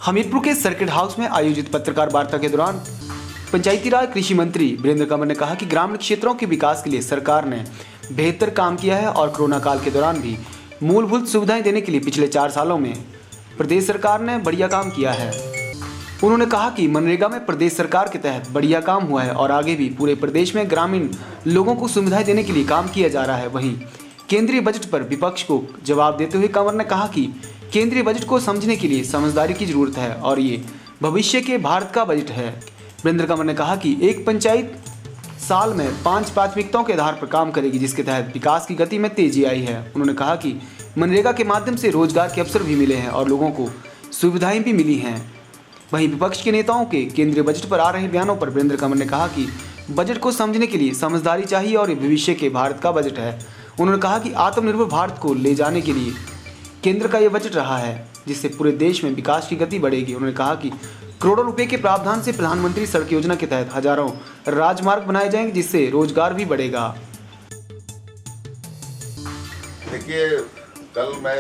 हमीरपुर के circuit house में आयोजित पत्रकार वार्ता के दौरान पंचायती राज कृषि मंत्री वीरेंद्र कंवर ने कहा कि ग्रामीण क्षेत्रों के विकास के लिए सरकार ने बेहतर काम किया है और कोरोना काल के दौरान भी मूलभूत सुविधाएं देने के लिए पिछले 4 सालों में प्रदेश सरकार ने बढ़िया काम किया है। उन्होंने कहा कि मनरेगा में प्रदेश सरकार के तहत बढ़िया काम हुआ है और आगे भी पूरे प्रदेश में ग्रामीण लोगों को सुविधाएं देने के लिए काम किया जा रहा है। वहीं केंद्रीय बजट पर विपक्ष को जवाब देते हुए कंवर ने कहा कि केंद्रीय बजट को समझने के लिए समझदारी की जरूरत है और ये भविष्य के भारत का बजट है। वीरेंद्र कंवर ने कहा कि एक पंचायत साल में 5 प्राथमिकताओं के आधार पर काम करेगी, जिसके तहत विकास की गति में तेजी आई है। उन्होंने कहा कि मनरेगा के माध्यम से रोजगार के अवसर भी मिले हैं और लोगों को सुविधाएं भी मिली हैं। वहीं विपक्ष के नेताओं के केंद्रीय बजट पर आ रहे बयानों पर वीरेंद्र कंवर ने कहा कि बजट को समझने के लिए समझदारी चाहिए और ये भविष्य के भारत का बजट है। उन्होंने कहा कि आत्मनिर्भर भारत को ले जाने के लिए केंद्र का ये बजट रहा है, जिससे पूरे देश में विकास की गति बढ़ेगी। उन्होंने कहा कि करोड़ों रुपए के प्रावधान से प्रधानमंत्री सड़क योजना के तहत हजारों राजमार्ग बनाए जाएंगे, जिससे रोजगार भी बढ़ेगा। देखिए, कल मैं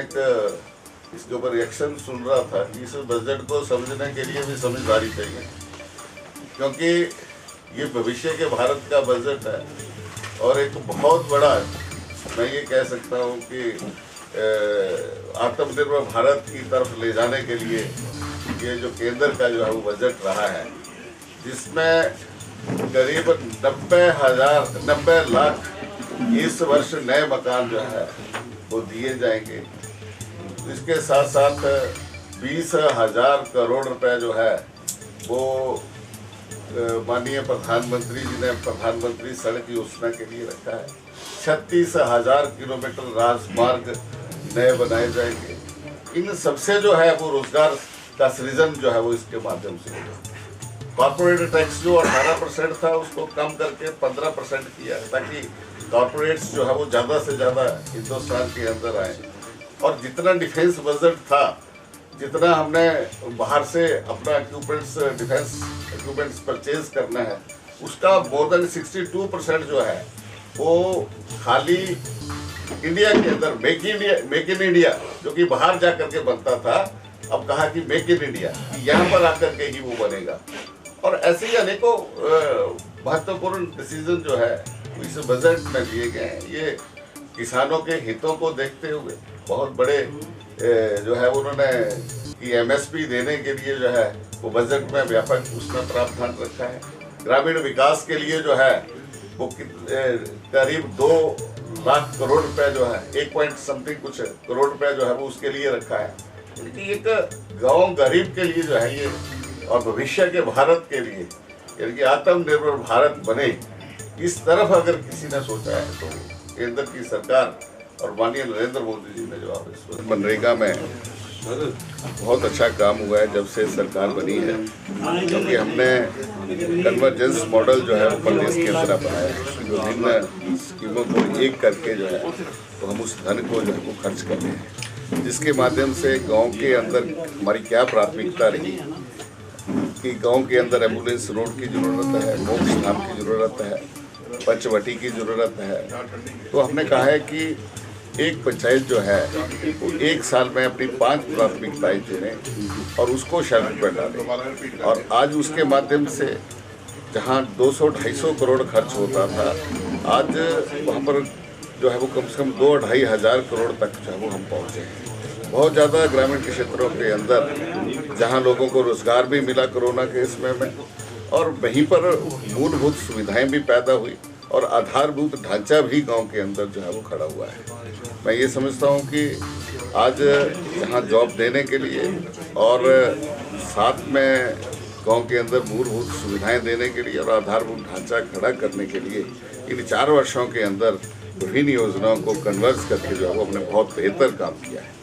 इसके ऊपर रिएक्शन सुन रहा था कि इस बजट को समझने के लिए भी समझदारी चाहिए, क्योंकि ये भविष्य के भारत का बजट है और एक बहुत बड़ा, मैं ये कह सकता हूँ कि आत्मनिर्भर भारत की तरफ ले जाने के लिए ये जो केंद्र का जो है वो बजट रहा है, जिसमें करीब 90 लाख इस वर्ष नए मकान जो है वो दिए जाएंगे। इसके साथ साथ 20,000 करोड़ रुपए जो है वो माननीय प्रधानमंत्री जी ने प्रधानमंत्री सड़क योजना के लिए रखा है। 36,000 किलोमीटर राजमार्ग नए बनाए जाएंगे। इन सबसे जो है वो रोजगार का सृजन जो है वो इसके माध्यम से होगा। कॉर्पोरेट टैक्स जो 18% था उसको कम करके 15% किया, ताकि कॉर्पोरेट्स जो है वो ज़्यादा से ज़्यादा हिंदुस्तान के अंदर आए। और जितना डिफेंस बजट था, जितना हमने बाहर से अपना डिफेंस इक्विपमेंट्स परचेज करना है, उसका मोर देन 62% जो है वो खाली इंडिया के अंदर मेक इन इंडिया जो कि बाहर जा करके बनता था, अब कहा कि मेक इन इंडिया यहाँ पर आकर के ही वो बनेगा। और ऐसे ही अनेकों महत्वपूर्ण डिसीजन जो है इस बजट में लिए गए हैं। ये किसानों के हितों को देखते हुए बहुत बड़े जो है उन्होंने कि MSP देने के लिए जो है वो बजट में व्यापक उसमें प्रावधान रखा है। ग्रामीण विकास के लिए जो है वो करीब 2 लाख करोड़ रुपए जो है 1 पॉइंट समथिंग कुछ करोड़ रुपए जो है वो उसके लिए रखा है। यानी एक गांव गरीब के लिए जो है ये और भविष्य के भारत के लिए, यानी कि आत्मनिर्भर भारत बने, इस तरफ अगर किसी ने सोचा है तो केंद्र की सरकार और माननीय नरेंद्र मोदी जी ने जो आप मनरेगा में बहुत अच्छा काम हुआ है जब से सरकार बनी है, क्योंकि हमने कन्वर्जेंस मॉडल जो है वो प्रदेश के अंदर अपनाया है। विभिन्न स्कीमों को एक करके जो है तो हम उस धन को जो है वो खर्च कर रहे हैं, जिसके माध्यम से गांव के अंदर हमारी क्या प्राथमिकता रही कि गांव के अंदर एम्बुलेंस रोड की ज़रूरत है, मोक्ष धाम की ज़रूरत है, पंचवटी की ज़रूरत है। तो हमने कहा है कि एक पंचायत जो है वो 1 साल में अपनी 5 प्राथमिकताएं चुने और उसको शरण पर डालें। और आज उसके माध्यम से जहां 200-250 करोड़ खर्च होता था, आज वहां पर जो है वो कम से कम 2-2.5 हज़ार करोड़ तक जो है वो हम पहुँचे हैं। बहुत ज़्यादा ग्रामीण के क्षेत्रों के अंदर जहां लोगों को रोज़गार भी मिला कोरोना के समय में, और वहीं पर मूलभूत सुविधाएं भी पैदा हुई और आधारभूत ढांचा भी गांव के अंदर जो है वो खड़ा हुआ है। मैं ये समझता हूं कि आज यहाँ जॉब देने के लिए और साथ में गांव के अंदर मूलभूत सुविधाएं देने के लिए और आधारभूत ढांचा खड़ा करने के लिए इन 4 वर्षों के अंदर विभिन्न योजनाओं को कन्वर्ज करके जो है वो हमने बहुत बेहतर काम किया है।